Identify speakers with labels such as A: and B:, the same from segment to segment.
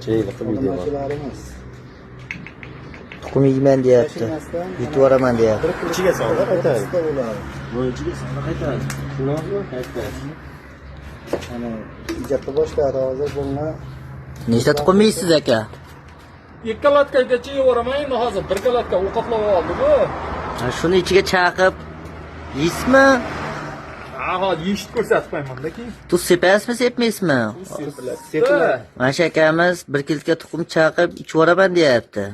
A: Çeyli qilib deyapti.
B: Obunachilarimiz
C: Tuxum yeyman deyapti. Yutib yuboraman deyapti.
A: İçiga solib qaytadi.
B: bo'ladi.
A: Bu ichiga solib qaytadi. Shundaymi? Qaytadi.
B: Ana ijodni boshladi hozir bunga.
C: Nechta tuxum yeysiz aka?
D: 2 kalatkacha yevoraman endi hozir 1 kalatka ovqatlab oldi-ku.
C: Shuni ichiga chaqib yeysizmi?
D: Hozir yeyishni ko'rsatib qo'yman-da keyin.
C: Tuz sepasizmi, sepmaysizmi?
D: Sepiladi.
C: Mana shu akamiz 1 kilga tuxum chaqib ichib yuboraman deyapti.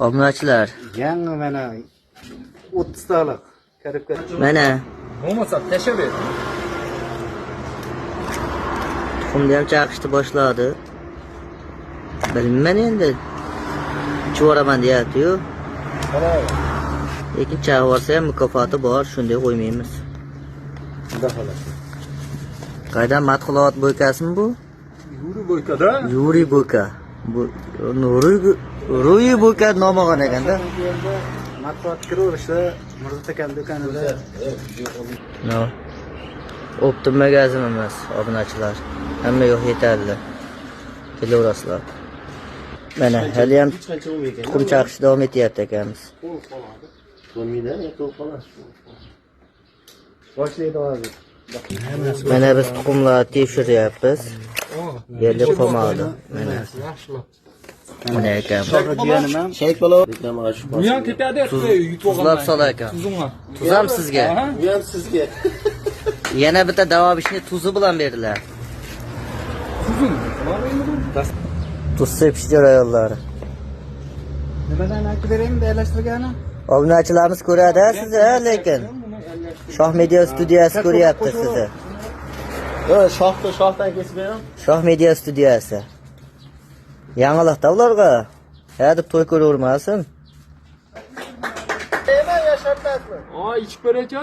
C: Obunachilar,
B: Yangi mana 30 talik kirib ketdi.
C: mana
D: Bo'lmasa tashlab ber.
C: tuxumni ham chaqishni boshladi. Bilmayman endi. Ichib yuboraman deyapti-yu. Lekin chaqib olsa ham mukofoti bor, shunday qo'ymaymiz.
A: Xudo xolasi.
C: Qaydan Matxulot bo'ykasimi bu?
D: Yuri bo'ykada.
C: Yuriy bo'yka. Bu Ruyi bo'yka nomi olgan ekanda.
B: Matbuot kiraverishda Mirzot akam do'konida
C: No. Optim magazinimiz, obunachilar. Hamma yo'q yetarli. Kelaverasizlar. Mana hali ham
A: Hech qancha bo'lmaydi ekan.
C: tuxum chaqishni davom etyapti akamiz.
A: Qo'l qoladi. Bo'lmaydi, qo'l qoladi.
B: boshlaydi hozir.
C: Mana biz tuxumlarni tekshiryapmiz. Yerga qolmadi. Mana.
D: Yaxshilab.
C: Mana akam.
B: Jiyanim ham
A: Shayk bola reklamaga shu.
D: Bu ham ketadi, yutib olgandan.
C: Tuzlab sol akam.
D: Tuzingmi?
C: Tuz ham sizga.
A: Bu ham sizga.
C: Yana bitta davobishni tuzi bilan berdilar.
D: Tuzing.
C: Tuz sepish jarayonlari.
B: nimadan aytib beraymi birlashtirgani?
C: Obunachilarimiz ko'radi sizni, lekin Shoh Media studiyasi ko'ryapti sizni.
A: Shohdan kesib beram.
C: Shoh Media studiyasi. Yangilikda ularga. Ha deb to'y ko'ravermasin.
B: Nima yashartasmi?
D: Ichib ko'raychi?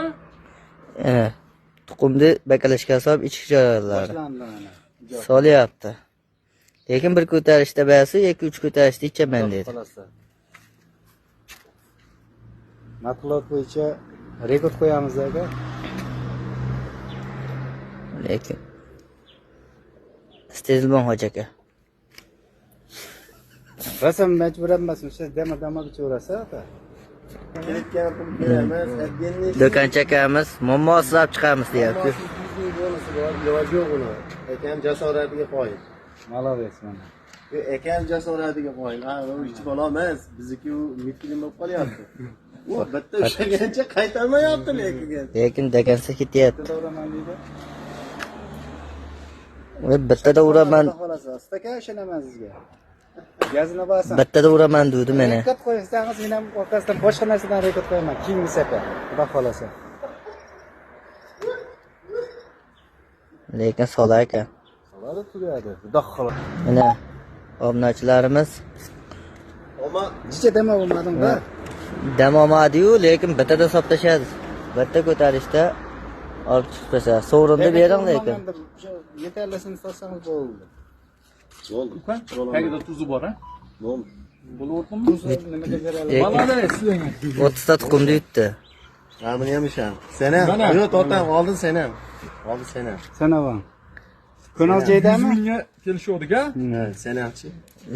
C: Tuxumni bakalashga solib ichish jarayonlari
B: Boshlandi mana.
C: solyapti. Lekin bir ko'tarishda basi, 2-3 ko'tarishda ichaman dedi.
B: Matbuot bo'yicha rekord qo'yamiz aka.
C: Lekin Stezilman hoji aka.
B: Rasam majbur emasmi? Siz dama bichaverasiz aka.
A: Kelayotgan pul beramiz. Adgenni
C: Do'konchi akamiz muammosiz olib chiqamiz deyapti.
A: iloji yo'q uni. Akam jasoratiga qoyil.
B: Malaves mana.
A: Akam jasoratiga qoyil. Ha, u ichib olamiz. Bizniki u mitkilim bo'lib qolyapti. U bitta ushlagancha qaytarmayapti lekin.
C: Lekin degansa ketyapti.
B: Davraman deydi.
C: Bittada uraman,
B: Xolasi, staka ishonaman sizga. Gazini bosaman.
C: bittada uraman dedi mana.
B: Rekord qo'ysangiz, men ham orqasidan boshqa narsadan rekord qo'yaman. Keyingi safar. Xudo xolasa.
C: Lekin sola ekan.
B: Xoladi turadi. Xudo xolasa.
C: Mana obunachilarimiz
A: Ammo
B: Jicha dema bo'lmadim-da.
C: dam olmadi-yu, lekin bittada hisoblashadi. Bitta ko'tarishda olib chiqsa, sovrinni bering lekin.
B: Yetarlisini solsangiz bo'ldi.
A: bo'ldi.
D: Tagida tuzi bor, ha?
A: Bo'ldi.
D: Bo'lyaptimi?
B: Nimaga zararli?
C: Lekin
D: Malades sizlarga.
C: 30 ta tuxumni yutdi.
A: Ha, buni ham isham. Sen ham.
D: Mana.
A: Yo'q, to'xtam, oldin sen ham. Oldin sen ham.
B: Sanavam. Kanal joydami?
D: 100 mingga kelishdik-a?
A: Ha, sen hamchi.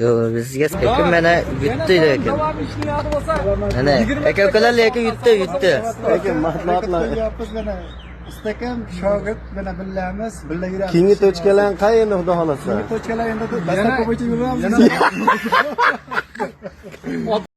C: Yo'q, bizga lekin mana yutdi lekin.
D: Davom ishlayadi bo'lsa.
C: Mana aka-ukalar lekin yutdi.
A: Lekin mahmatlar.
B: Istakam shogird bilan billamiz, billa yuramiz.
A: Keyingi to'chkalar qayerda xudo xolasa?
B: To'chkalar endi dastlabki bo'yicha yuramiz.